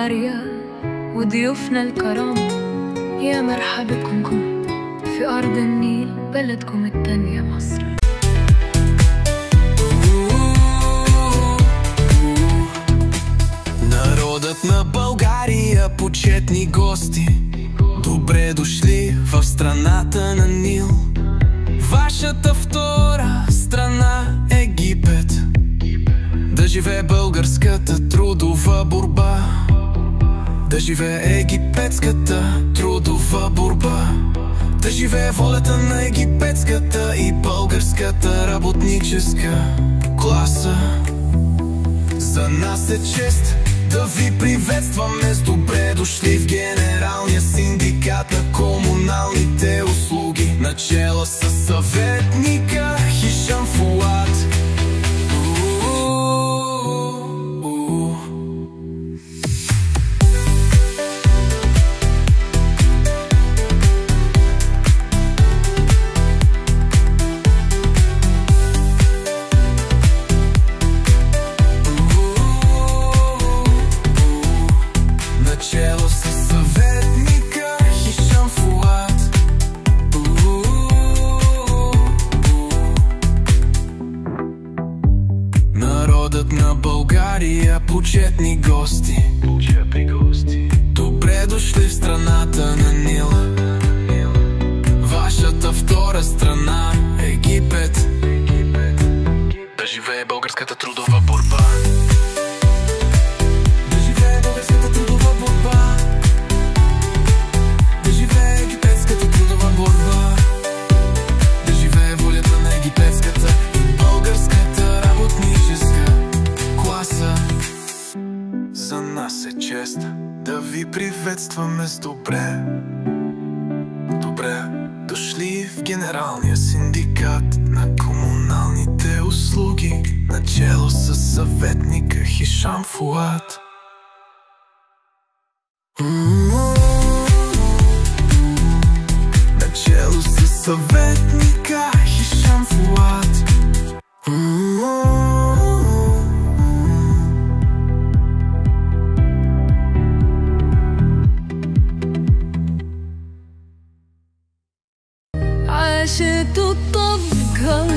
بلغاريا وضيوفنا الكرام، يا مرحبكم في أرض النيل بلدكم التانية مصر. Народът на България, почетни гости, добре дошли в страната на Нил. Вашата втора страна Египет, да живее българската трудова борба, да живее египетската трудова борба, да живее волята на египетската и българската работническа класа. За нас е чест да ви приветстваме с добре дошли в Генералния синдикат на комуналните услуги, начело с съветника Хишам Фуад. Народът на България, почетни гости, добре дошли в страната на Нил. Вашата втора страна Египет, да живее българската трудова борба, да живее българската трудова борба, да живее египетската трудова борба, да живее волята на египетската и българската работническа класа. За нас е чест да ви приветстваме с добре дошли в Генералния синдикат на комуналните услуги, начело с съветника Хишам Фуад. Начело с съветника Хишам Фуад. عاشت الطبقة